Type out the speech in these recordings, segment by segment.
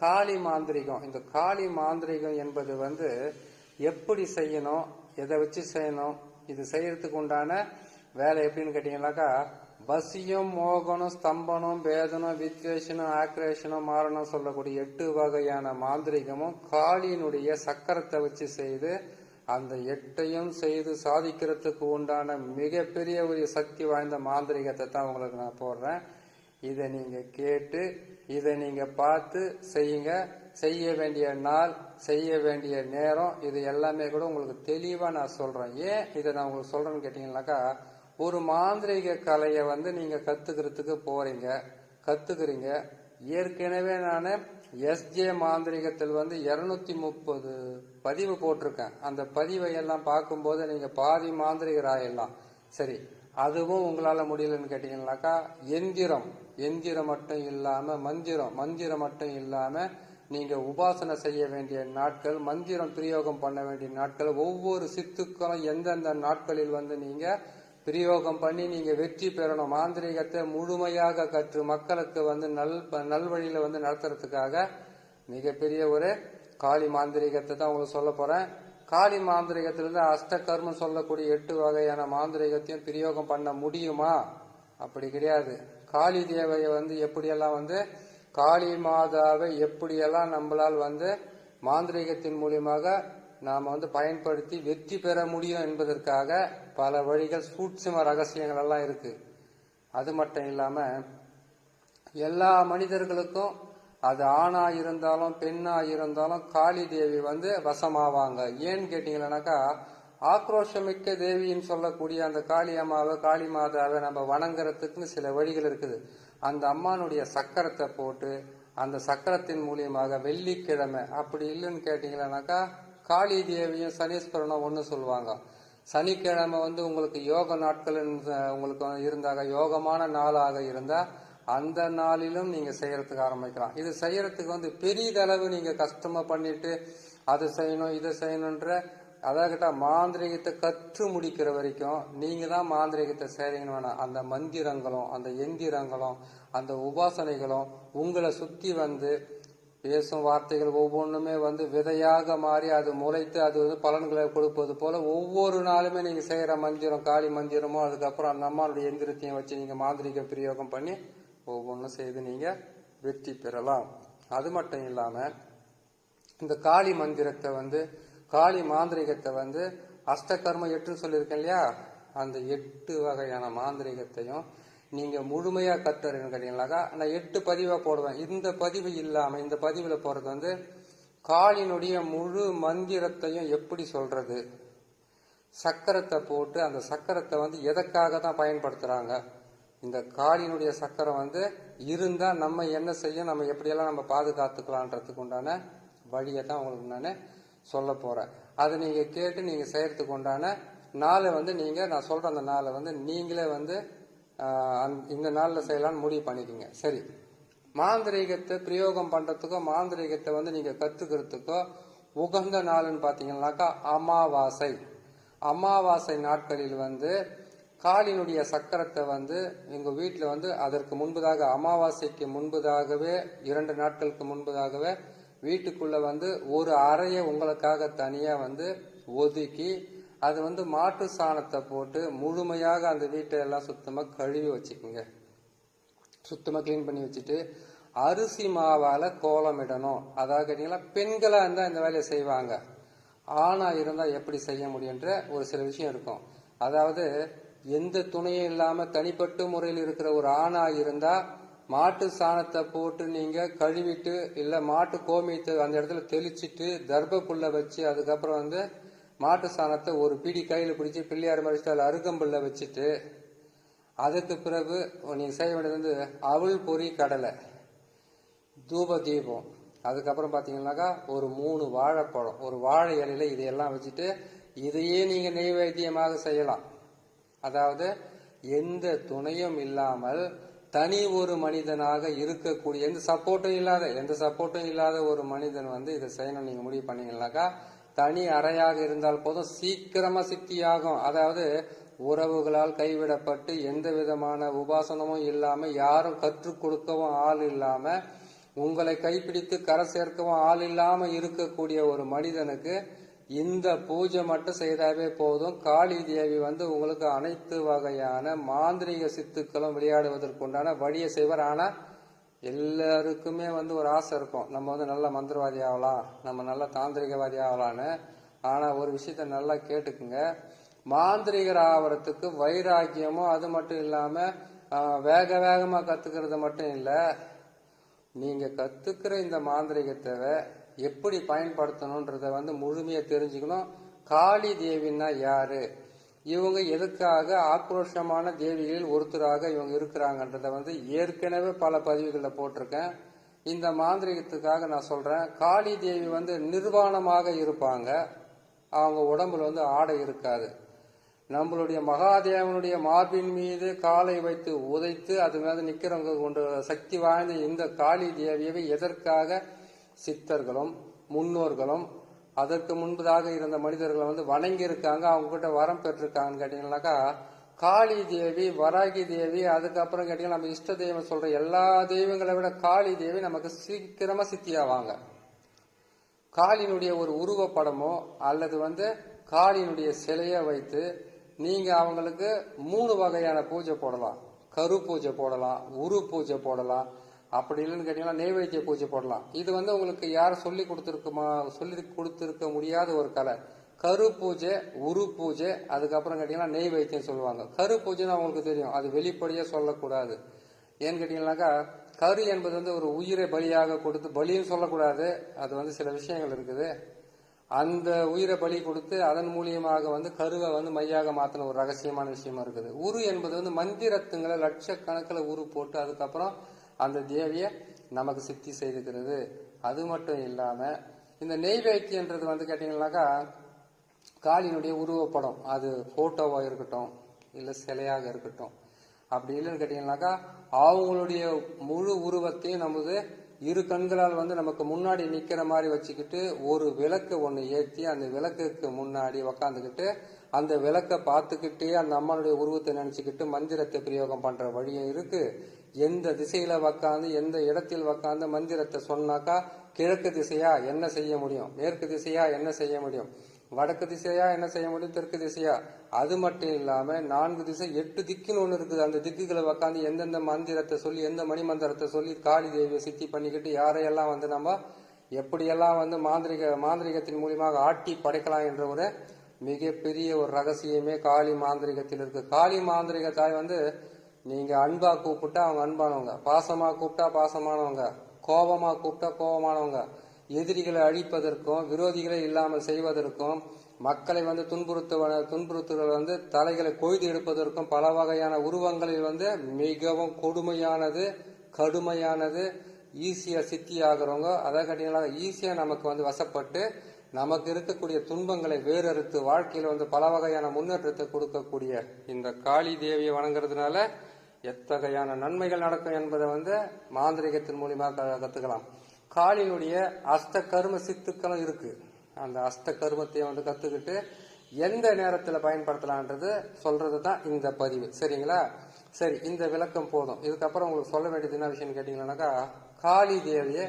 காளி மாந்திரிகம். இந்த காளி மாந்திரிகம் என்பது வந்து எப்படி செய்யணும், எதை வச்சு செய்யணும், இது செய்யறதுக்கு உண்டான வேலை எப்படின்னு கேட்டீங்கன்னாக்கா, வசியம், மோகனம், ஸ்தம்பனம், பேதனம், வித்வேஷனம், ஆக்ரேஷனம், மாரணம் சொல்லக்கூடிய 8 வகையான மாந்திரிகமும் காளியினுடைய சக்கரத்தை வச்சு செய்து அந்த 8ஐயும் செய்து சாதிக்கிறதுக்கு உண்டான மிகப்பெரிய ஒரு சக்தி வாய்ந்த மாந்திரிகத்தை தான் உங்களுக்கு நான் போடுறேன். இதை நீங்க கேட்டு இதை நீங்க பார்த்து செய்யுங்க. செய்ய வேண்டிய நாள், செய்ய வேண்டிய நேரம், இது எல்லாமே கூட உங்களுக்கு தெளிவா நான் சொல்றேன். ஏன் இதை நான் உங்களுக்கு சொல்றேன்னு கேட்டீங்கன்னாக்கா, ஒரு மாந்திரிக கலையை வந்து நீங்க கத்துக்கிறதுக்கு போறீங்க, கத்துக்கிறீங்க. ஏற்கனவே நான் எஸ்ஜே மாந்திரிகத்தில் வந்து 230 பதிவு போட்டிருக்கேன். அந்த பதிவை எல்லாம் பார்க்கும்போது நீங்க பாதி மாந்திரிகர் ஆயிடலாம். சரி, அதுவும் உங்களால முடியலன்னு கேட்டீங்கன்னாக்கா, எந்திரம் மட்டும் இல்லாம மந்திரம் மட்டும் இல்லாம நீங்க உபாசனை செய்ய வேண்டிய நாட்கள், மந்திரம் பிரயோகம் பண்ண வேண்டிய நாட்கள், ஒவ்வொரு சித்துக்களும் எந்தெந்த நாட்களில் வந்து நீங்க பிரயோகம் பண்ணி நீங்க வெற்றி பெறணும். மாந்திரிகத்தை முழுமையாக கற்று மக்களுக்கு வந்து நல்வழியில வந்து நடத்துறதுக்காக மிகப்பெரிய ஒரு காளி மாந்திரிகத்தை தான் உங்களுக்கு சொல்ல போறேன். காளி மாந்திரிகத்திலிருந்து அஷ்டகர்மம் சொல்லக்கூடிய 8 வகையான மாந்திரிகத்தையும் பிரயோகம் பண்ண முடியுமா? அப்படி கிடையாது. காளி தேவையை வந்து எப்படியெல்லாம் வந்து காளி மாதாவை எப்படியெல்லாம் நம்மளால் வந்து மாந்திரிகத்தின் மூலியமாக நாம வந்து பயன்படுத்தி வெற்றி பெற முடியும் என்பதற்காக பல வழிகள், சூட்சும ரகசியங்கள் எல்லாம் இருக்கு. அது மட்டும் இல்லாம எல்லா மனிதர்களுக்கும், அது ஆணா இருந்தாலும் பெண்ணா இருந்தாலும் காளி தேவி வந்து வசமாவாங்க. ஏன்னு கேட்டீங்கன்னாக்கா, ஆக்ரோஷமிக்க தேவின்னு சொல்லக்கூடிய அந்த காளி அம்மாவை, காளி மாதாவை நம்ம வணங்குறதுக்குன்னு சில வழிகள் இருக்குது. அந்த அம்மானுடைய சக்கரத்தை போட்டு அந்த சக்கரத்தின் மூலியமாக வெள்ளிக்கிழமை, அப்படி இல்லைன்னு கேட்டீங்கன்னாக்கா காளி தேவியும் சனீஸ்வரனும் ஒன்று சொல்லுவாங்க. சனிக்கிழமை வந்து உங்களுக்கு யோக நாட்கள் உங்களுக்கு இருந்தாக, யோகமான நாளாக இருந்தா அந்த நாளிலும் நீங்க செய்யறதுக்கு ஆரம்பிக்கலாம். இது செய்யறதுக்கு வந்து பெரிதளவு நீங்க கஷ்டமா பண்ணிட்டு அதை செய்யணும் இதை செய்யணுன்ற, அதாகிட்ட மாந்திரிகத்தை கற்று முடிக்கிற வரைக்கும் நீங்க தான் மாந்திரிகத்தை செய்றீங்கன்னு வேணாம். அந்த மந்திரங்களும் அந்த எந்திரங்களும் அந்த உபாசனைகளும் உங்களை சுத்தி வந்து பேசும் வார்த்தைகள் ஒவ்வொன்றுமே வந்து விதையாக மாறி அது முளைத்து அது வந்து பலன்களை கொடுப்பது போல ஒவ்வொரு நாளுமே நீங்க செய்யற மந்திரம், காளி மந்திரமோ, அதுக்கப்புறம் அந்த அம்மாவுடைய எந்திரத்தையும் வச்சு நீங்க மாந்திரிக பிரயோகம் பண்ணி ஒவ்வொன்றும் செய்து நீங்க வெற்றி பெறலாம். அது மட்டும் இல்லாம இந்த காளி மந்திரத்தை வந்து, காளி மாந்திரிகத்தை வந்து அஷ்டகர்ம 8 சொல்லியிருக்கேன் இல்லையா, அந்த 8 வகையான மாந்திரிகத்தையும் நீங்க முழுமையா கற்றுறீங்கன்னு கேட்டீங்கன்னாக்கா, நான் 8 பதிவா போடுவேன். இந்த பதிவு இல்லாம இந்த பதிவுல போறது வந்து காளினுடைய முழு மந்திரத்தையும் எப்படி சொல்றது, சக்கரத்தை போட்டு அந்த சக்கரத்தை வந்து எதற்காக தான் பயன்படுத்துறாங்க, இந்த காளியினுடைய சக்கரம் வந்து இருந்தா நம்ம என்ன செய்யும், நம்ம எப்படியெல்லாம் நம்ம பாதுகாத்துக்கலான்றதுக்கு உண்டான வழியை தான் உங்களுக்கு நான் சொல்ல போறேன். அதை நீங்க கேட்டு நீங்க செய்யறதுக்கு உண்டான நாளை வந்து நீங்க, நான் சொல்ற அந்த நாளை வந்து நீங்களே வந்து இந்த நாளில் செய்யலாம்னு முடிவு பண்ணிக்கோங்க. சரி, மாந்திரீகத்தை பிரயோகம் பண்றதுக்கோ மாந்திரீகத்தை வந்து நீங்க கத்துக்கிறதுக்கோ உகந்த நாள்னு பாத்தீங்கன்னாக்கா அமாவாசை. அமாவாசை நாட்களில் வந்து காளியினுடைய சக்கரத்தை வந்து எங்க வீட்டுல வந்து அதற்கு முன்பதாக, அமாவாசைக்கு முன்பதாகவே 2 நாட்களுக்கு முன்பதாகவே வீட்டுக்குள்ள வந்து ஒரு அறையை உங்களுக்காக தனியா வந்து ஒதுக்கி அது வந்து மாட்டு சாணத்தை போட்டு முழுமையாக அந்த வீட்டை எல்லாம் சுத்தமா கழுவி வச்சுக்கோங்க. சுத்தமா கிளீன் பண்ணி வச்சுட்டு அரிசி மாவால கோலமிடணும். அதாவது கேட்டீங்கன்னா பெண்களா இருந்தா இந்த வேலையை செய்வாங்க, ஆணா இருந்தா எப்படி செய்ய முடியுன்ற ஒரு சில விஷயம் இருக்கும். அதாவது எந்த துணையும் இல்லாம தனிப்பட்ட முறையில் இருக்கிற ஒரு ஆணா இருந்தா மாட்டு சாணத்தை போட்டு நீங்க கழுவிட்டு, இல்ல மாட்டு கோமியத்தை அந்த இடத்துல தெளிச்சிட்டு தர்பப்புல்ல வச்சு, அதுக்கப்புறம் வந்து மாட்டு சாணத்தை ஒரு பிடி கையில பிடிச்சி பிள்ளையார் மடிச்சு அதில் அருகம்புல்ல வச்சுட்டு, அதுக்கு பிறகு நீங்க செய்ய வேண்டியது வந்து அவள் பொறி கடலை, தூப தீபம், அதுக்கப்புறம் பாத்தீங்கன்னாக்கா ஒரு 3 வாழைப்பழம், ஒரு வாழை இலையில இதையெல்லாம் வச்சுட்டு இதையே நீங்க நெய்வேத்தியமாக செய்யலாம். அதாவது எந்த துணையும் இல்லாமல் தனி ஒரு மனிதனாக இருக்கக்கூடிய, எந்த சப்போர்ட்டும் இல்லாத ஒரு மனிதன் வந்து இதை செய்யணும் நீங்க முடிவு பண்ணீங்கன்னாக்கா, தனி அறையாக இருந்தால் போதும், சீக்கிரமா சித்தியாகும். அதாவது உறவுகளால் கைவிடப்பட்டு எந்த விதமான உபாசனமும் இல்லாம, யாரும் கற்றுக் கொடுக்கவும் ஆள் இல்லாம உங்களை கைப்பிடித்து கரை சேர்க்கவும் ஆள் இல்லாம இருக்கக்கூடிய ஒரு மனிதனுக்கு இந்த பூஜை மட்டும் செய்தாவே போதும். காளி தேவி வந்து உங்களுக்கு அனைத்து வகையான மாந்திரீக சித்துக்களும் விளையாடுவதற்குண்டான வழியை செய்வார். ஆனா எல்லாருக்குமே வந்து ஒரு ஆசை இருக்கும், நம்ம வந்து நல்ல மந்திரவாதி ஆகலாம், நம்ம நல்ல தாந்திரிகவாதி ஆகலான்னு. ஆனா ஒரு விஷயத்த நல்லா கேட்டுக்குங்க, மாந்திரிகர் ஆவறதுக்கு வைராக்கியமும் அது மட்டும் இல்லாம வேக வேகமா கத்துக்கிறது மட்டும் இல்ல, நீங்க கத்துக்கிற இந்த மாந்திரிகத்தை எப்படி பயன்படுத்தணும்ன்றத வந்து முழுமையா தெரிஞ்சுக்கணும். காளி தேவின்னா யாரு, இவங்க எதுக்காக ஆக்ரோஷமான தேவிகளில் ஒருத்தராக இவங்க இருக்கிறாங்கன்றத வந்து ஏற்கனவே பல பதிவுகளில் போட்டிருக்கேன். இந்த மாந்திரிகத்துக்காக நான் சொல்றேன். காளி தேவி வந்து நிர்வாணமாக இருப்பாங்க, அவங்க உடம்புல வந்து ஆடை இருக்காது. நம்மளுடைய மகாதேவனுடைய மார்பின் மீது காலை வைத்து உதைத்து அது மேல நிக்கிறவங்க கொண்டு சக்தி வாய்ந்த இந்த காளி தேவியவை எதற்காக சித்தர்களும் முன்னோர்களும் அதற்கு முன்பதாக இருந்த மனிதர்களை வந்து வணங்கி இருக்காங்க, அவங்க கிட்ட வரம் பெற்றிருக்காங்கன்னு கேட்டீங்கன்னாக்கா, காளி தேவி, வராகி தேவி, அதுக்கப்புறம் கேட்டீங்கன்னா நம்ம இஷ்ட தெய்வம் சொல்ற எல்லா தெய்வங்களை விட காளி தேவி நமக்கு சீக்கிரமா சித்தியாவாங்க. காளியினுடைய ஒரு உருவப்படமோ அல்லது வந்து காளியினுடைய சிலையை வைத்து நீங்க அவங்களுக்கு 3 வகையான பூஜை போடலாம். கரு பூஜை போடலாம், உரு பூஜை போடலாம், அப்படி இல்லைன்னு கேட்டீங்கன்னா நெய்வேத்திய பூஜை போடலாம். இது வந்து உங்களுக்கு யாரும் சொல்லி கொடுத்திருக்க முடியாத ஒரு கலை. கரு பூஜை, உரு பூஜை, அதுக்கப்புறம் கேட்டீங்கன்னா நெய்வேத்தியம் சொல்லுவாங்க. கரு பூஜைன்னு அவங்களுக்கு தெரியும், அது வெளிப்படையா சொல்லக்கூடாது. ஏன்னு கேட்டீங்கன்னாக்கா, கரு என்பது வந்து ஒரு உயிரை பலியாக கொடுத்து, பலின்னு சொல்லக்கூடாது, அது வந்து சில விஷயங்கள் இருக்குது. அந்த உயிரை பலி கொடுத்து அதன் மூலியமாக வந்து கருவை வந்து மையாக மாத்தின ஒரு ரகசியமான விஷயமா இருக்குது. உரு என்பது வந்து மந்திரத்துங்களை லட்சக்கணக்கில் உரு போட்டு அதுக்கப்புறம் அந்த தேவியை நமக்கு சித்தி செய்துக்கிறது. அது மட்டும் இல்லாம இந்த நெய்வேத்தியன்றது வந்து கேட்டீங்கன்னாக்கா, காளியினுடைய உருவப்படம், அது போட்டோவா இருக்கட்டும் இல்ல சிலையாக இருக்கட்டும், அப்படி இல்லைன்னு கேட்டீங்கன்னாக்கா அவங்களுடைய முழு உருவத்தையும் நமது இரு கண்களால் வந்து நமக்கு முன்னாடி நிக்கிற மாதிரி வச்சுக்கிட்டு ஒரு விளக்கு ஒண்ணு ஏற்றி அந்த விளக்குக்கு முன்னாடி உக்காந்துக்கிட்டு அந்த விளக்கை பார்த்துக்கிட்டே அந்த அம்மனுடைய உருவத்தை நினைச்சுக்கிட்டு மந்திரத்தை பிரயோகம் பண்ற வழியும் இருக்கு. எந்த திசையில உக்காந்து எந்த இடத்தில் உக்காந்து மந்திரத்தை சொன்னாக்கா, கிழக்கு திசையா என்ன செய்ய முடியும், மேற்கு திசையா என்ன செய்ய முடியும், வடக்கு திசையா என்ன செய்ய முடியும், தெற்கு திசையா, அது மட்டும் இல்லாம 4 திசை 8 திக்குன்னு ஒண்ணு இருக்குது. அந்த திக்குகளை உக்காந்து எந்தெந்த மந்திரத்தை சொல்லி எந்த மணி மந்திரத்தை சொல்லி காளி தேவியை சித்தி பண்ணிக்கிட்டு யாரையெல்லாம் வந்து நம்ம எப்படியெல்லாம் வந்து மாந்திரிகத்தின் மூலியமாக ஆட்டி படைக்கலாம் என்ற ஒரு மிகப்பெரிய ஒரு ரகசியமே காளி மாந்திரிகத்தில் இருக்கு. காளி மாந்திரிக தாய் வந்து நீங்க அன்பா கூப்பிட்டா அவங்க அன்பானவங்க, பாசமா கூப்பிட்டா பாசமானவங்க, கோபமா கூப்பிட்டா கோபமானவங்க, எதிரிகளை அழிப்பதற்கும் விரோதிகளை இல்லாமல் செய்வதற்கும் மக்களை வந்து துன்புறுத்துகள் வந்து தலைகளை கொய்து எடுப்பதற்கும் பல வகையான உருவங்களில் வந்து மிகவும் கொடுமையானது கடுமையானது ஈஸியா சித்தி ஆகிறவங்க. அதை கட்டிங்களா ஈஸியா நமக்கு வந்து வசப்பட்டு நமக்கு இருக்கக்கூடிய துன்பங்களை வேறறுத்து வாழ்க்கையில வந்து பல வகையான முன்னேற்றத்தை கொடுக்கக்கூடிய இந்த காளி தேவியை வணங்குறதுனால எத்தகையான நன்மைகள் நடக்கும் என்பதை வந்து மாந்திரிகத்தின் மூலியமாக கத்துக்கலாம். காளியினுடைய அஷ்ட கர்ம சித்துக்களும் இருக்கு. அந்த அஷ்ட கர்மத்தை வந்து கத்துக்கிட்டு எந்த நேரத்தில் பயன்படுத்தலான்றது சொல்றது தான் இந்த பதிவு. சரிங்களா? சரி, இந்த விளக்கம் போதும். இதுக்கப்புறம் உங்களுக்கு சொல்ல வேண்டியது என்ன விஷயம் கேட்டீங்கன்னாக்கா, காளி தேவியை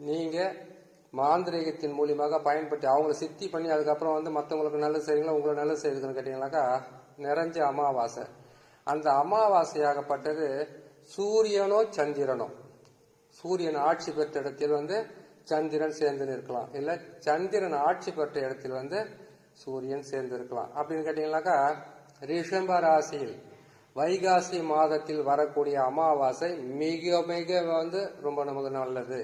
நீங்க மாந்திரிகத்தின் மூலியமாக பயன்படுத்தி அவங்கள சித்தி பண்ணி அதுக்கப்புறம் வந்து மற்றவங்களுக்கு நல்லது செய்வீங்களா, உங்களுக்கு நல்லது செய்யுதுன்னு கேட்டீங்கன்னாக்கா, நிறைஞ்ச அமாவாசை. அந்த அமாவாசையாகப்பட்டது சூரியனோ சந்திரனோ, சூரியன் ஆட்சி பெற்ற இடத்தில் வந்து சந்திரன் சேர்ந்து நிற்கலாம், இல்ல சந்திரன் ஆட்சி பெற்ற இடத்தில் வந்து சூரியன் சேர்ந்து இருக்கலாம். அப்படின்னு கேட்டீங்கன்னாக்கா, ரிஷம்ப ராசியில் வைகாசி மாதத்தில் வரக்கூடிய அமாவாசை மிக மிக வந்து ரொம்ப நமக்கு நல்லது.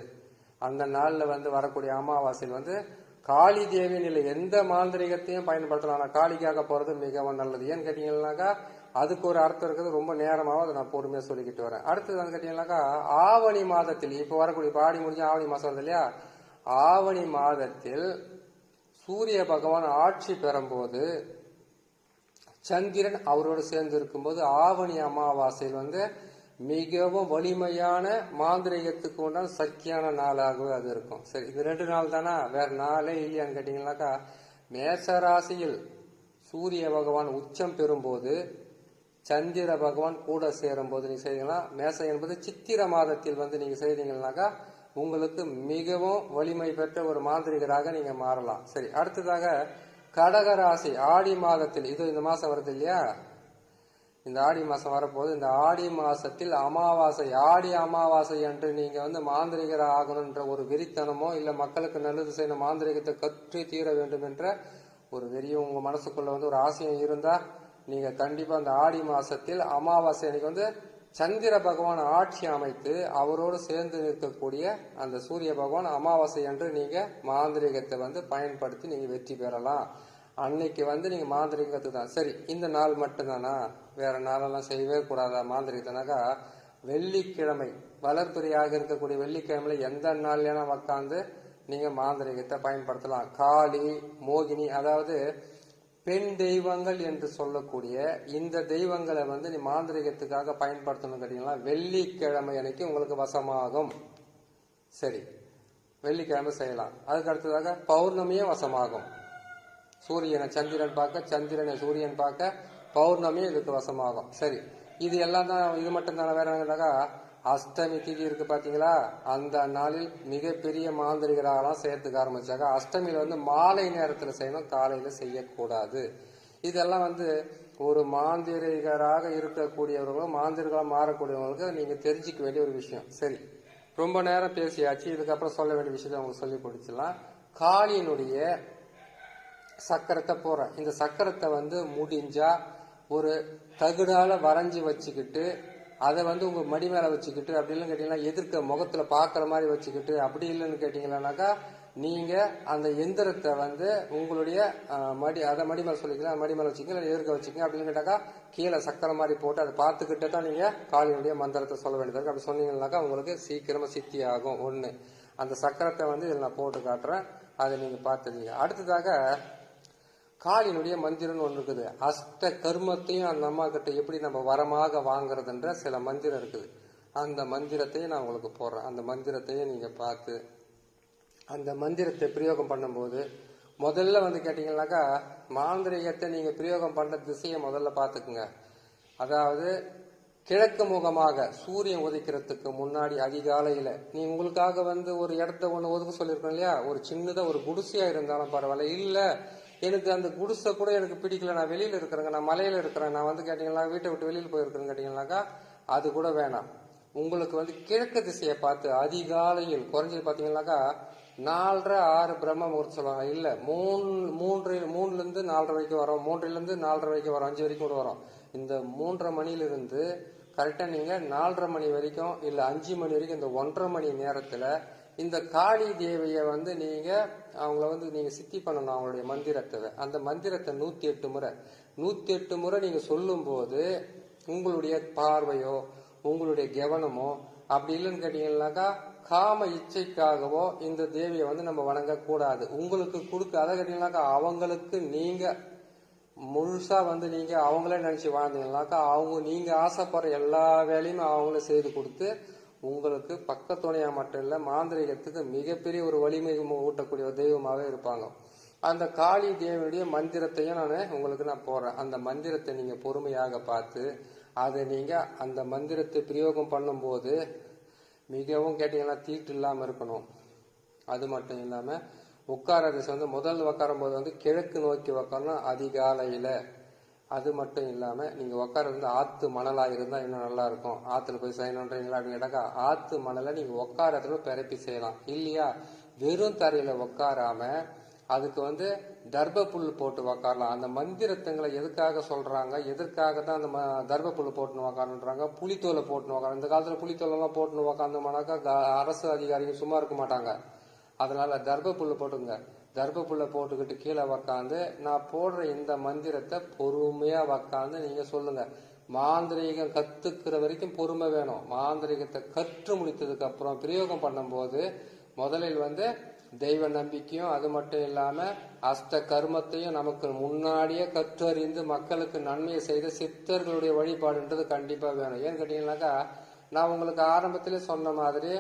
அந்த நாள்ல வந்து வரக்கூடிய அமாவாசையில் வந்து காளி தேவியின் இல்லை எந்த மாந்திரிகத்தையும் பயன்படுத்தலாம். ஆனா காளிக்காக போறது மிகவும் நல்லது. ஏன்னு கேட்டீங்கன்னாக்கா, அதுக்கு ஒரு அர்த்தம் இருக்குது. ரொம்ப நேரமாகவும் அதை நான் பொறுமையா சொல்லிக்கிட்டு வரேன். அடுத்தது வந்து கேட்டீங்கன்னாக்கா, ஆவணி மாதத்தில் இப்ப வரக்கூடிய பாடி முடிஞ்சு ஆவணி மாசம் வருது இல்லையா, ஆவணி மாதத்தில் சூரிய பகவான் ஆட்சி பெறும்போது சந்திரன் அவரோடு சேர்ந்து இருக்கும்போது ஆவணி அமாவாசையில் வந்து மிகவும் வலிமையான மாந்திரிகத்துக்கு உண்டான சக்தியான நாளாகவே அது இருக்கும். சரி, இது 2 நாள் தானா, வேற நாளே இல்லையான்னு கேட்டீங்கன்னாக்கா, மேசராசியில் சூரிய பகவான் உச்சம் பெறும்போது சந்திர பகவான் கூட சேரும் போது நீங்க செய்தீங்கன்னா, மேசம் என்பது சித்திர மாதத்தில் வந்து நீங்க செய்தீங்கன்னாக்கா உங்களுக்கு மிகவும் வலிமை பெற்ற ஒரு மாந்திரிகராக நீங்க மாறலாம். சரி, அடுத்ததாக கடகராசி ஆடி மாதத்தில், இது இந்த மாசம் வருது இல்லையா, இந்த ஆடி மாசம் வரப்போது, இந்த ஆடி மாசத்தில் அமாவாசை, ஆடி அமாவாசை அன்று நீங்க மாந்திரிகர் ஆகணும்ன்ற ஒரு வெறித்தனமோ இல்ல மக்களுக்கு நல்லது செய்யணும், மாந்திரிகத்தை கற்று தீர வேண்டும் என்ற ஒரு வெறியும் உங்க மனசுக்குள்ள ஒரு ஆசையும் இருந்தா நீங்க கண்டிப்பா அந்த ஆடி மாசத்தில் அமாவாசை அன்னைக்கு சந்திர பகவான் ஆட்சி அமைத்து அவரோடு சேர்ந்து நிற்கக்கூடிய அந்த சூரிய பகவான் அமாவாசை அன்று நீங்க மாந்திரிகத்தை பயன்படுத்தி நீங்க வெற்றி பெறலாம். அன்னைக்கு நீங்க மாந்திரிகத்தை தான். சரி, இந்த நாள் மட்டும்தானா, வேற நாளெல்லாம் செய்யவே கூடாதா மாந்திரிகத்தனாக்கா? வெள்ளிக்கிழமை, வளர்பிறையாக இருக்கக்கூடிய வெள்ளிக்கிழமையில எந்த நாள்லனா உட்காந்து நீங்க மாந்திரிகத்தை பயன்படுத்தலாம். காளி, மோகினி, அதாவது பெண் தெய்வங்கள் என்று சொல்லக்கூடிய இந்த தெய்வங்களை நீ மாந்திரிகத்துக்காக பயன்படுத்தணும் கேட்டீங்களா, வெள்ளிக்கிழமை அன்னைக்கு உங்களுக்கு வசமாகும். சரி, வெள்ளிக்கிழமை செய்யலாம். அதுக்கு அடுத்ததாக பௌர்ணமியே வசமாகும். சூரியனை சந்திரன் பார்க்க, சந்திரனை சூரியன் பார்க்க, பௌர்ணமியும் இதுக்கு வசமாகும். சரி, இது எல்லாம் தான், இது மட்டும் தானே? வேற என்னக்கா, அஷ்டமி திதி இருக்கு பாத்தீங்களா, அந்த நாளில் மிகப்பெரிய மாந்திரிகராகலாம் செய்யறதுக்கு ஆரம்பிச்சாங்க. அஷ்டமியில மாலை நேரத்துல செய்யணும், காலையில செய்யக்கூடாது. இதெல்லாம் ஒரு மாந்திரிகராக இருக்கக்கூடியவர்களும் மாந்திரிகளாக மாறக்கூடியவங்களுக்கு நீங்க தெரிஞ்சுக்க வேண்டிய ஒரு விஷயம். சரி, ரொம்ப நேரம் பேசியாச்சு, இதுக்கப்புறம் சொல்ல வேண்டிய விஷயத்தை உங்களுக்கு சொல்லி கொடுத்துலாம். காளியினுடைய சக்கரத்தை போறேன். இந்த சக்கரத்தை முடிஞ்சா ஒரு தகுடால வரைஞ்சி வச்சுக்கிட்டு அதை உங்க மடி மேல வச்சுக்கிட்டு, அப்படி இல்லைன்னு கேட்டீங்கன்னா எதிர்க்க முகத்துல பாக்குற மாதிரி வச்சுக்கிட்டு, அப்படி இல்லைன்னு கேட்டீங்கன்னாக்கா நீங்க அந்த எந்திரத்தை உங்களுடைய அதை மடி மேல சொல்லிக்கலாம், மடி மேல வச்சுக்கீங்க, எதிர்க்க வச்சுக்கீங்க. அப்படின்னு கேட்டாக்கா கீழே சக்கரை மாதிரி போட்டு அதை பார்த்துக்கிட்டே தான் நீங்க காளியினுடைய மந்திரத்தை சொல்ல வேண்டியது இருக்கு. அப்படி சொன்னீங்கன்னாக்கா உங்களுக்கு சீக்கிரமா சித்தி ஆகும். ஒண்ணு, அந்த சக்கரத்தை இதில் நான் போட்டு காட்டுறேன், அதை நீங்க பார்த்துருந்தீங்க. அடுத்ததாக காளியினுடைய மந்திரம்னு ஒன்று இருக்குது. அஷ்ட கர்மத்தையும் அந்த அம்மா கிட்ட எப்படி நம்ம வரமாக வாங்குறதுன்ற சில மந்திரம் இருக்குது. அந்த மந்திரத்தையும் நான் உங்களுக்கு போடுறேன். அந்த மந்திரத்தையும் நீங்க பார்த்து அந்த மந்திரத்தை பிரயோகம் பண்ணும்போது முதல்ல கேட்டீங்கன்னாக்கா மாந்திரிகத்தை நீங்க பிரயோகம் பண்ற திசையை முதல்ல பார்த்துக்குங்க. அதாவது கிழக்கு முகமாக சூரியன் உதைக்கிறதுக்கு முன்னாடி அதிகாலையில நீ உங்களுக்காக ஒரு இடத்த ஒண்ணு ஒதுக்க சொல்லியிருக்கோம் இல்லையா, ஒரு சின்னதா ஒரு குடிசையா இருந்தாலும் பரவாயில்ல, இல்ல எனக்கு அந்த குடிசை கூட எனக்கு பிடிக்கல, நான் வெளியில இருக்கிறேங்க, நான் மலையில இருக்கிறேன், நான் கேட்டீங்கன்னா வீட்டை விட்டு வெளியில் போயிருக்கிறேன்னு கேட்டீங்கன்னாக்கா அது கூட வேணாம். உங்களுக்கு கிழக்கு திசையை பார்த்து அதிகாலையில் குறைஞ்சது பாத்தீங்கன்னாக்கா 4:30 6 பிரம்ம முகூர்த்தம் சொல்லுவாங்க. இல்ல 3 இருந்து 4:30 வரைக்கும் வரும், 3 இருந்து 4:30 வரைக்கும் வரும், 5 வரைக்கும் கூட வரும். இந்த 3:30 மணியிலிருந்து கரெக்டா நீங்க 4:30 மணி வரைக்கும் இல்ல 5 மணி வரைக்கும் இந்த 1:30 மணி நேரத்துல இந்த காளி தேவிய நீங்க அவங்கள நீங்க சித்தி பண்ணணும். அவங்களுடைய மந்திரத்தை, அந்த மந்திரத்தை 108 முறை நீங்க சொல்லும் போது உங்களுடைய பார்வையோ உங்களுடைய கவனமோ அப்படி இல்லைன்னு கேட்டீங்கன்னாக்கா காம இச்சைக்காகவோ இந்த தேவியை நம்ம வணங்க கூடாது. உங்களுக்கு கொடுக்க அதை கேட்டீங்கன்னாக்கா அவங்களுக்கு நீங்க முழுசா நீங்க அவங்களே நினைச்சு வாழ்ந்தீங்கன்னாக்கா அவங்க நீங்க ஆசைப்படுற எல்லா வேலையுமே அவங்களே செய்து கொடுத்து உங்களுக்கு பக்கத்துணையா மட்டும் இல்ல மாந்திரிகத்துக்கு மிகப்பெரிய ஒரு வலிமை ஊட்டக்கூடிய ஒரு தெய்வமாவே இருப்பாங்க. அந்த காளி தேவியுடைய மந்திரத்தையும் உங்களுக்கு நான் போடுறேன். அந்த மந்திரத்தை நீங்க பொறுமையாக பார்த்து அதை நீங்க அந்த மந்திரத்தை பிரயோகம் பண்ணும் போது மிகவும் கேட்டீங்கன்னா தீட்டு இல்லாம இருக்கணும். அது மட்டும் இல்லாம உட்கார திசை முதல்ல உட்காரும் போது கிழக்கு நோக்கி உட்காரணும் அதிகாலையில. அது மட்டும் இல்லாம நீங்க உட்கார ஆத்து மணலா இருந்தா இன்னும் நல்லா இருக்கும். ஆத்துல போய் செய்யணும்ன்றீங்களா அப்படின்னு கேட்டாக்கா ஆத்து மணலை நீங்க உட்காரத்துல பிறப்பி செய்யலாம். இல்லையா வெறும் தரையில உட்காராம அதுக்கு தர்ப புல் போட்டு உக்காரலாம். அந்த மந்திரத்துங்களை எதுக்காக சொல்றாங்க, எதற்காக தான் அந்த தர்ப புல் போட்டுன்னு உக்காருன்றாங்க, புலித்தோலை போட்டுன்னு உக்காரு. இந்த காலத்துல புலித்தோலை எல்லாம் போட்டுன்னு உக்காந்தோம்னாக்கா அரசு அதிகாரிகள் சும்மா இருக்க மாட்டாங்க. அதனால தர்ப புல் போட்டுங்க. தர்ப புல்ல போட்டுக்கிட்டு கீழே உக்காந்து நான் போடுற இந்த மந்திரத்தை பொறுமையா உக்காந்து நீங்க சொல்லுங்க. மாந்திரீகம் கத்துக்கிற வரைக்கும் பொறுமை வேணும். மாந்திரீகத்தை கற்று முடித்ததுக்கு அப்புறம் பிரயோகம் பண்ணும் போது முதலில் தெய்வ நம்பிக்கையும் அது மட்டும் இல்லாம அஷ்ட கர்மத்தையும் நமக்கு முன்னாடியே கற்றறிந்து மக்களுக்கு நன்மையை செய்த சித்தர்களுடைய வழிபாடுன்றது கண்டிப்பா வேணும். ஏன்னு கேட்டீங்கன்னாக்கா நான் உங்களுக்கு ஆரம்பத்திலே சொன்ன மாதிரி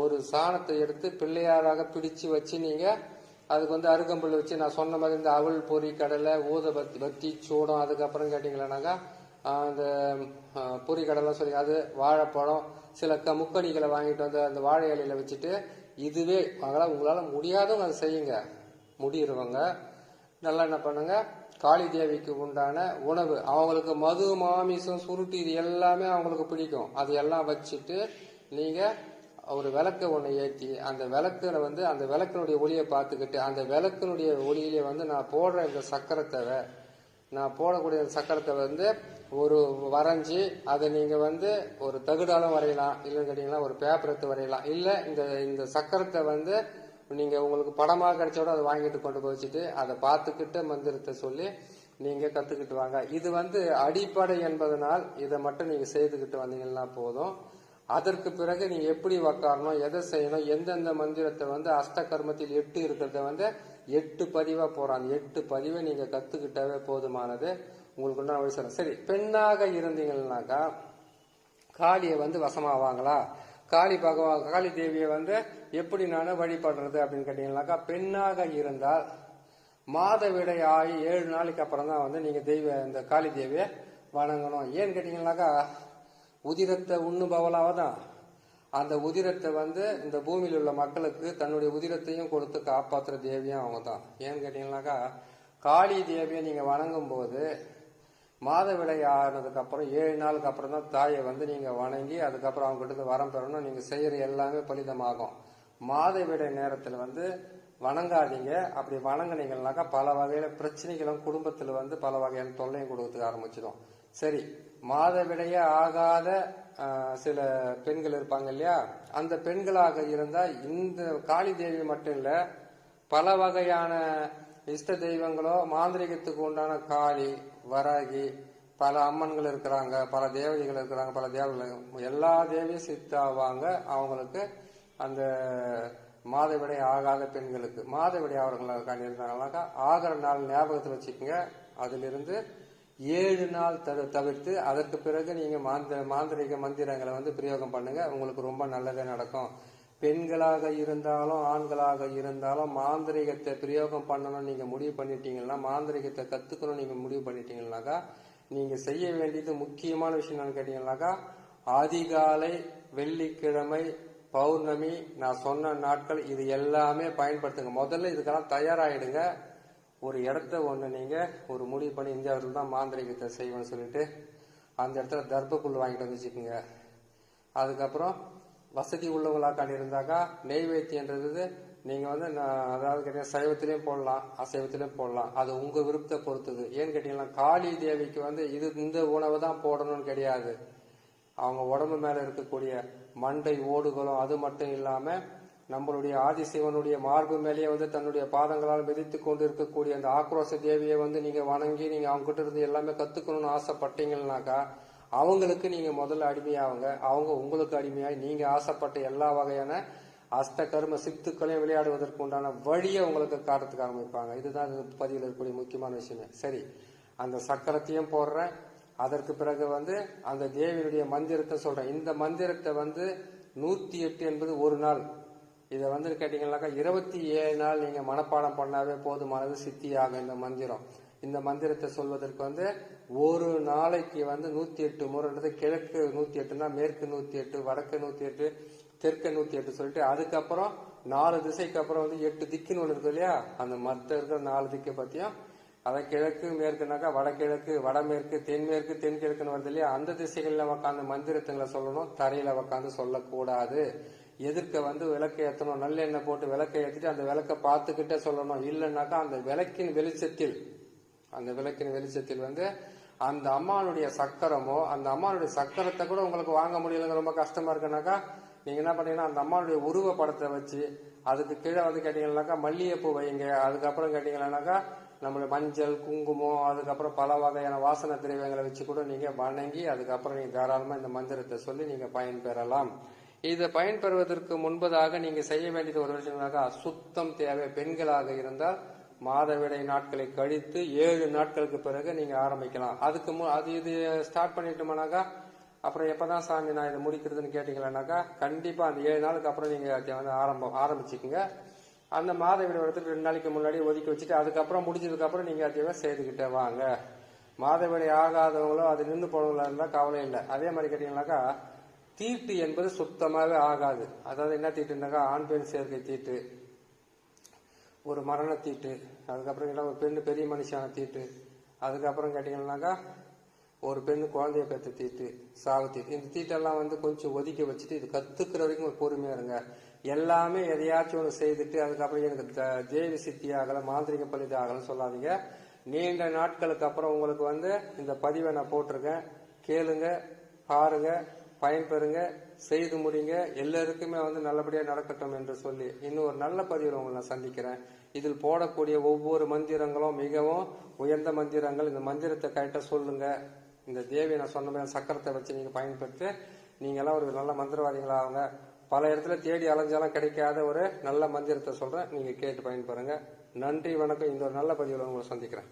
ஒரு சாணத்தை எடுத்து பிள்ளையாராக பிடிச்சு வச்சு நீங்க அதுக்கு அருகம்புல் வச்சு நான் சொன்ன மாதிரி இந்த அவள் பொறி கடலை ஊத பத்தி சூடம் அதுக்கப்புறம் கேட்டீங்களானாக்கா அந்த பொரிக்கடலாம் சொல்லி அது வாழைப்பழம் சில முக்கணிகளை வாங்கிட்டு வந்து அந்த வாழை இலையில வச்சுட்டு இதுவே உங்களால் முடியாதவங்க அதை செய்யுங்க. முடிகிறவங்க நல்லா என்ன பண்ணுங்க, காளி தேவிக்கு உண்டான உணவு அவங்களுக்கு மது மாமிசம் சுருட்டு இது எல்லாமே அவங்களுக்கு பிடிக்கும். அது எல்லாம் வச்சுட்டு நீங்க ஒரு விளக்க ஒன்று ஏற்றி அந்த விளக்குல வந்து அந்த விளக்கினுடைய ஒளியை பார்த்துக்கிட்டு அந்த விளக்கினுடைய ஒளியிலே வந்து நான் போடுற இந்த சக்கரத்தை நான் போடக்கூடிய சக்கரத்தை வந்து ஒரு வரைஞ்சி அதை நீங்க வந்து ஒரு தகுடாலும் வரையலாம், இல்லைன்னு கேட்டீங்கன்னா ஒரு பேப்பர் எடுத்து வரையலாம். இல்லை இந்த சக்கரத்தை வந்து நீங்க உங்களுக்கு படமாக கிடைச்சோட அதை வாங்கிட்டு கொண்டு போய் வச்சுட்டு அதை பார்த்துக்கிட்டு மந்திரத்தை சொல்லி நீங்க கத்துக்கிட்டு வாங்க. இது வந்து அடிப்படை என்பதனால் இதை மட்டும் நீங்க செய்துக்கிட்டு வந்தீங்கன்னா போதும். அதற்கு பிறகு நீங்க எப்படி உக்காரணும், எதை செய்யணும், எந்தெந்த மந்திரத்தை வந்து அஷ்ட கர்மத்தில் 8 இருக்கிறத வந்து 8 பதிவா போறாங்க. 8 பதிவை நீங்க கத்துக்கிட்டாவே போதுமானது. உங்களுக்கு என்ன வயசு. சரி, பெண்ணாக இருந்தீங்கன்னாக்கா காளியை வந்து வசமாவாங்களா, காளி தேவியை வந்து எப்படி நான் வழிபடுறது அப்படின்னு கேட்டீங்கன்னாக்கா, பெண்ணாக இருந்தால் மாதவிடை ஆகி 7 நாளைக்கு அப்புறம் தான் வந்து நீங்க இந்த காளி தேவியை வணங்கணும். ஏன்னு கேட்டீங்கன்னாக்கா, உதிரத்தை உண்ணுபவளாக தான் அந்த உதிரத்தை வந்து இந்த பூமியில் உள்ள மக்களுக்கு தன்னுடைய உதிரத்தையும் கொடுத்து காப்பாற்றுற தேவியும் அவங்க தான். ஏன்னு கேட்டீங்கன்னாக்கா, காளி தேவியை நீங்க வணங்கும் போது மாதவிடை ஆனதுக்கு அப்புறம் 7 நாளுக்கு அப்புறம் தான் தாயை வந்து நீங்க வணங்கி அதுக்கப்புறம் அவங்க கிட்ட வரம் பெறணும். நீங்க செய்யற எல்லாமே பலிதமாகும். மாதவிடை நேரத்துல வந்து வணங்காதீங்க. அப்படி வணங்கினீங்கன்னாக்கா பல வகையில பிரச்சனைகளும் குடும்பத்துல வந்து பல வகையான தொல்லையும் கொடுக்கறதுக்கு ஆரம்பிச்சிடும். சரி, மாதவிடையே ஆகாத சில பெண்கள் இருப்பாங்க இல்லையா, அந்த பெண்களாக இருந்தா இந்த காளி தேவி மட்டும் இல்ல, பல வகையான இஷ்ட தெய்வங்களோ மாந்திரிகத்துக்கு உண்டான காளி, வராகி, பல அம்மன்கள் இருக்கிறாங்க, பல தேவதைகள் இருக்கிறாங்க, பல தேவதைகள் எல்லா தேவியும் சித்தாவாங்க. அவங்களுக்கு அந்த மாதவிடை ஆகாத பெண்களுக்கு மாதவிடை அவர்கள் இருந்தாங்கன்னாக்கா ஆகிற நாள் ஞாபகத்தில் வச்சுக்கோங்க. அதிலிருந்து 7 நாள் தவிர்த்து அதற்கு பிறகு நீங்க மாந்திரிக மந்திரங்களை வந்து பிரயோகம் பண்ணுங்க. உங்களுக்கு ரொம்ப நல்லதே நடக்கும். பெண்களாக இருந்தாலும் ஆண்களாக இருந்தாலும் மாந்திரிகத்தை பிரயோகம் பண்ணணும் நீங்க முடிவு பண்ணிட்டீங்கன்னா, மாந்திரிகத்தை கத்துக்கணும் நீங்க முடிவு பண்ணிட்டீங்கன்னாக்கா, நீங்க செய்ய வேண்டியது முக்கியமான விஷயம் என்னன்னு கேட்டீங்கன்னாக்கா, அதிகாலை, வெள்ளிக்கிழமை, பௌர்ணமி, நான் சொன்ன நாட்கள் இது எல்லாமே பயன்படுத்துங்க. முதல்ல இதுக்கெல்லாம் தயாராகிடுங்க. ஒரு இடத்த ஒன்று நீங்க ஒரு முடிவு பண்ணி இந்த இடத்துல தான் மாந்திரிகத்தை செய்வோம்னு சொல்லிட்டு அந்த இடத்துல தர்பப்புல் வாங்கிட்டு வந்து வச்சுக்கோங்க. அதுக்கப்புறம் வசதி உள்ளவங்களாக்காண்டி இருந்தாக்கா நெய்வேத்தியன்றது நீங்க வந்து அதாவது கேட்டீங்கன்னா சைவத்திலையும் போடலாம், அசைவத்திலையும் போடலாம். அது உங்க விருப்பத்தை பொறுத்தது. ஏன்னு கேட்டீங்கன்னா, காளி தேவிக்கு வந்து இந்த உணவு தான் போடணும்னு கிடையாது. அவங்க உடம்பு மேல இருக்கக்கூடிய மண்டை ஓடுகளும் அது மட்டும் இல்லாம நம்மளுடைய ஆதிசிவனுடைய மார்பு மேலேயே வந்து தன்னுடைய பாதங்களால் மிதித்து கொண்டு இருக்கக்கூடிய அந்த ஆக்ரோஷ தேவியை வந்து நீங்க வணங்கி நீங்க அவங்க கிட்ட இருந்து எல்லாமே கத்துக்கணும்னு ஆசைப்பட்டீங்கன்னாக்கா அவங்களுக்கு நீங்க முதல்ல அடிமையாவுங்க. அவங்க உங்களுக்கு அடிமையாய் நீங்க ஆசைப்பட்ட எல்லா வகையான அஷ்ட கர்ம சித்துக்களையும் விளையாடுவதற்கு உண்டான வழியை உங்களுக்கு காட்டுறதுக்கு ஆரம்பிப்பாங்க. இதுதான் பதிவில் இருக்கக்கூடிய முக்கியமான விஷயமே. சரி, அந்த சக்கரத்தையும் போடுறேன். அதற்கு பிறகு வந்து அந்த தேவியுடைய மந்திரத்தை சொல்றேன். இந்த மந்திரத்தை வந்து 108 என்பது ஒரு நாள். இதை வந்து கேட்டீங்கன்னாக்கா 27 நாள் நீங்க மனப்பாடம் பண்ணாவே போதுமானது, சித்தியாக இந்த மந்திரம். இந்த மந்திரத்தை சொல்வதற்கு வந்து ஒரு நாளைக்கு வந்து 108 முறைன்றது கிழக்கு 108னா மேற்கு 108, வடக்கு 108, தெற்கு 108 சொல்லிட்டு அதுக்கப்புறம் 4 திசைக்கு அப்புறம் வந்து 8 திக்குன்னு ஒன்று இருக்கு இல்லையா, அந்த மற்ற இருக்கிற 4 திக்கை பத்தியும் அதை கிழக்கு மேற்குனாக்கா வடகிழக்கு, வடமேற்கு, தென்மேற்கு, தென்கிழக்குன்னு வருது இல்லையா, அந்த திசைகள்ல உக்காந்து மந்திரத்துங்களை சொல்லணும். தரையில உக்காந்து சொல்லக்கூடாது. எதிர்க்க வந்து விளக்கை ஏற்றணும். நல்லெண்ணெய் போட்டு விளக்கை ஏற்றிட்டு அந்த விளக்கை பார்த்துக்கிட்டே சொல்லணும். இல்லைன்னாக்கா அந்த விளக்கின் வெளிச்சத்தில் வந்து அந்த அம்மானுடைய சக்கரமோ அந்த அம்மானுடைய சக்கரத்தை கூட உங்களுக்கு வாங்க முடியலங்க, ரொம்ப கஷ்டமா இருக்குனாக்கா நீங்க என்ன பண்ணீங்கன்னா அந்த அம்மானுடைய உருவ படத்தை வச்சு அதுக்கு கீழே வந்து கேட்டீங்கன்னாக்கா மல்லிகைப்பூ வைங்க. அதுக்கப்புறம் கேட்டீங்கன்னாக்கா நம்மளுடைய மஞ்சள், குங்குமம், அதுக்கப்புறம் பல வகையான வாசனை திரவியங்களை வச்சு கூட நீங்க வணங்கி அதுக்கப்புறம் நீங்க தாராளமா இந்த மந்திரத்தை சொல்லி நீங்க பயன்பெறலாம். இதை பயன்பெறுவதற்கு முன்பதாக நீங்க செய்ய வேண்டியது ஒரு விஷயம்னாக்கா சுத்தம் தேவை. பெண்களாக இருந்தால் மாதவிடை நாட்களை கழித்து 7 நாட்களுக்கு பிறகு நீங்க ஆரம்பிக்கலாம். அதுக்கு இது ஸ்டார்ட் பண்ணிட்டோம்னாக்கா அப்புறம் எப்பதான் சாமி நான் இதை முடிக்கிறதுன்னு கேட்டீங்கன்னாக்கா கண்டிப்பா அந்த 7 நாளுக்கு அப்புறம் நீங்க வந்து ஆரம்பிச்சுக்குங்க. அந்த மாதவிடை வரத்துக்கு 2 நாளைக்கு முன்னாடி ஒதுக்கி வச்சுட்டு அதுக்கப்புறம் முடிஞ்சதுக்கு அப்புறம் நீங்க அதையவே செய்துக்கிட்டே வாங்க. மாதவிடை ஆகாதவங்களோ அது நின்று போனவங்களா இருந்தா கவலை இல்லை. அதே மாதிரி கேட்டீங்கன்னாக்கா தீட்டு என்பது சுத்தமாகவே ஆகாது. அதாவது என்ன தீட்டுனாக்கா ஆண் பெண் சேர்க்கை தீட்டு, ஒரு மரண தீட்டு, அதுக்கப்புறம் ஒரு பெண்ணு பெரிய மனுஷான தீட்டு, அதுக்கப்புறம் கேட்டீங்கன்னாக்கா ஒரு பெண்ணு குழந்தைய பெற்ற தீட்டு, சாவு தீட்டு. இந்த தீட்டெல்லாம் கொஞ்சம் ஒதுக்கி வச்சுட்டு இது கத்துக்கிற வரைக்கும் ஒரு பொறுமையா இருங்க. எல்லாமே எதையாச்சும் ஒன்று செய்துட்டு அதுக்கப்புறம் எனக்கு தேவி சித்தி ஆகல, மாந்திரிக பலித ஆகலன்னு சொல்லாதீங்க. நீண்ட நாட்களுக்கு அப்புறம் உங்களுக்கு இந்த பதிவை நான் போட்டிருக்கேன், கேளுங்க, பாருங்க, பயன்பெறுங்க, செய்து முடிங்க. எல்லாருக்குமே நல்லபடியா நடக்கட்டும் என்று சொல்லி இன்னும் ஒரு நல்ல பதிவில் உங்களை நான் சந்திக்கிறேன். இதில் போடக்கூடிய ஒவ்வொரு மந்திரங்களும் மிகவும் உயர்ந்த மந்திரங்கள். இந்த மந்திரத்தை கரெக்டா சொல்லுங்க. இந்த தேவி நான் சொன்ன மாதிரி சக்கரத்தை வச்சு நீங்க பயன்படுத்தி நீங்க எல்லாம் ஒரு நல்ல மந்திரவாதிகளாகுங்க. பல இடத்துல தேடி அலைஞ்சாலும் கிடைக்காத ஒரு நல்ல மந்திரத்தை சொல்றேன், நீங்க கேட்டு பயன்பெறுங்க. நன்றி, வணக்கம். இந்த ஒரு நல்ல பதிவில் உங்களை சந்திக்கிறேன்.